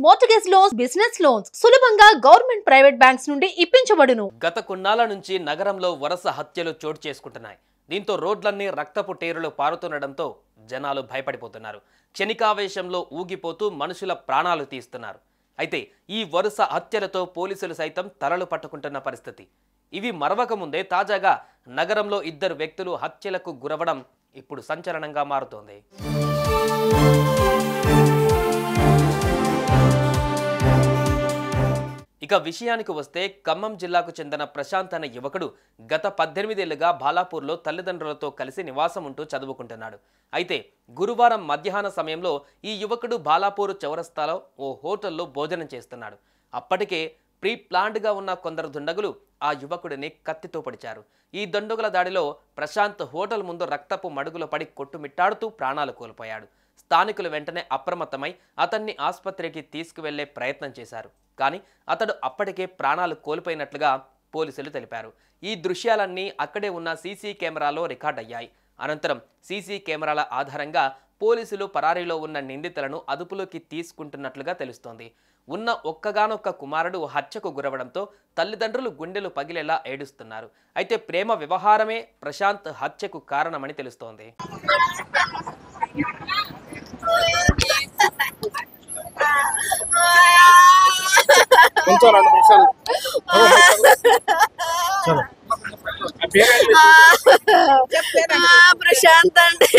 Mortgage loans, business loans సులభంగా government private banks నుండి ఇప్పించబడును. గత కొన్నాళ్ల నుంచి నగరంలో వరుస హత్యలు చోటు చేసుకుంటున్నాయి. దీంతో రోడ్లన్నీ రక్తపు టేరులు పారుతుండడంతో జనాలు భయపడిపోతున్నారు. క్షణికావేశంలో ఊగిపోతూ మనుషుల ప్రాణాలు తీస్తున్నారు. అయితే ఈ వరుస హత్యలతో పోలీసులు సైతం తలలు పట్టుకుంటున్న పరిస్థితి. ఇవి మరవక ముందే తాజాగా నగరంలో 2 వ్యక్తులు హత్యలకు గురవడం ఇప్పుడు సంచలనంగా మారుతోంది. ఇక విషయానికి వస్తే ఖమ్మం జిల్లాకు చెందిన ప్రశాంత్ అనే యువకుడు గత 18 ఏళ్లుగా బాలాపూర్లో తల్లిదండ్రులతో కలిసి నివాసం ఉంటూ చదువుకుంటున్నాడు. అయితే గురువారం మధ్యాహ్న సమయంలో ఈ యువకుడు బాలాపూర్ చౌరస్తాలో ఓ హోటల్లో భోజనం చేస్తున్నాడు. అప్పటికే ప్రీ ప్లాన్డ్గా ఉన్న కొందరు దుండగులు ఆ యువకుడిని కత్తితో పొడిచారు. ఈ దుండగుల దాడిలో ప్రశాంత్ హోటల్ ముందు రక్తపు మడుగులో పడి కొట్టుమిట్టాడుతూ ప్రాణాలు కోల్పోయాడు. స్థానికులు వెంటనే అప్రమత్తమై అతన్ని ఆసుపత్రికి తీసుకువెళ్లే ప్రయత్నం చేశారు. కానీ అతడు అప్పటికే ప్రాణాలు కోల్పోయినట్లుగా పోలీసులు తెలిపారు. ఈ దృశ్యాలన్నీ అక్కడే ఉన్న సీసీ కెమెరాలో రికార్డయ్యాయి. అనంతరం సీసీ కెమెరాల ఆధారంగా పోలీసులు పరారీలో ఉన్న నిందితులను అదుపులోకి తీసుకుంటున్నట్లుగా తెలుస్తోంది. ఉన్న ఒక్కగానొక్క కుమారుడు హత్యకు గురవడంతో తల్లిదండ్రులు గుండెలు పగిలేలా ఏడుస్తున్నారు. అయితే ప్రేమ వ్యవహారమే ప్రశాంత్ హత్యకు కారణమని తెలుస్తోంది. ప్రశాంత్ అండి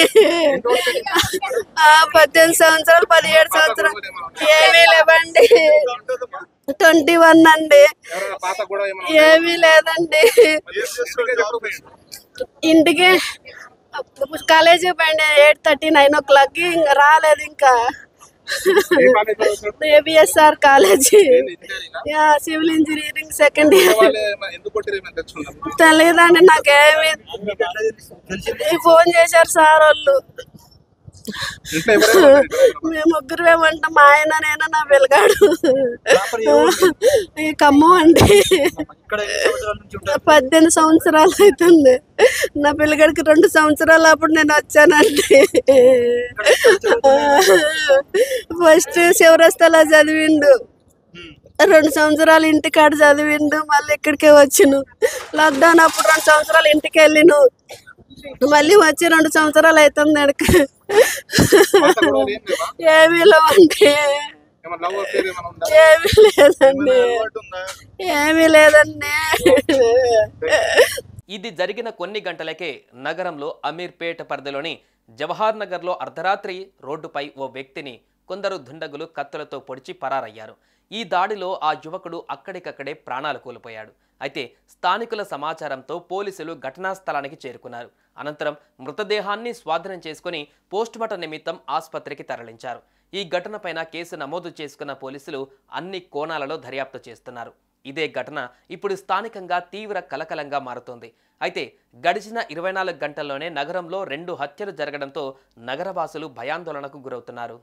18 సంవత్సరాలు 17 సంవత్సరాలు ఏమీ లేవండి. 21 అండి. ఏమీ లేదండి. ఇంటికి కాలేజీ పోయింది 8:30 9 o'clock ఇంకా రాలేదు. ఇంకా ABSR college civil engineering second year. తెలియదండి నాకేమి. ఫోన్ చేశారు సార్ వాళ్ళు. మేము ముగ్గురు ఏమంటాం, మా ఆయన నేను నా పిల్లగాడు. ఈ ఖమ్మం అండి. 18 సంవత్సరాలు అవుతుంది. నా పిల్లగాడికి 2 సంవత్సరాలు అప్పుడు నేను వచ్చానండి. ఫస్ట్ శివరస్తలా చదివిండు. 2 సంవత్సరాలు ఇంటికాడ చదివిండు. మళ్ళీ ఇక్కడికే వచ్చిను. లాక్డౌన్ అప్పుడు 2 సంవత్సరాలు ఇంటికి వెళ్ళిను. మళ్ళీ వచ్చి 2 సంవత్సరాలు అవుతుంది. అడికి ఏమీ లేవండి. ఏమీ లేదండి. ఏమీ లేదండి. ఇది జరిగిన కొన్ని గంటలకే నగరంలో అమీర్పేట పరిధిలోని జవహర్ నగర్లో అర్ధరాత్రి రోడ్డుపై ఓ వ్యక్తిని కొందరు దుండగులు కత్తులతో పొడిచి పరారయ్యారు. ఈ దాడిలో ఆ యువకుడు అక్కడికక్కడే ప్రాణాలు కోల్పోయాడు. అయితే స్థానికుల సమాచారంతో పోలీసులు ఘటనా స్థలానికి చేరుకున్నారు. అనంతరం మృతదేహాన్ని స్వాధీనం చేసుకుని పోస్టుమార్టం నిమిత్తం ఆసుపత్రికి తరలించారు. ఈ ఘటనపైన కేసు నమోదు చేసుకున్న పోలీసులు అన్ని కోణాలలో దర్యాప్తు చేస్తున్నారు. ఇదే ఘటన ఇప్పుడు స్థానికంగా తీవ్ర కలకలంగా మారుతోంది. అయితే గడిచిన 24 గంటల్లోనే నగరంలో 2 హత్యలు జరగడంతో నగరవాసులు భయాందోళనకు గురవుతున్నారు.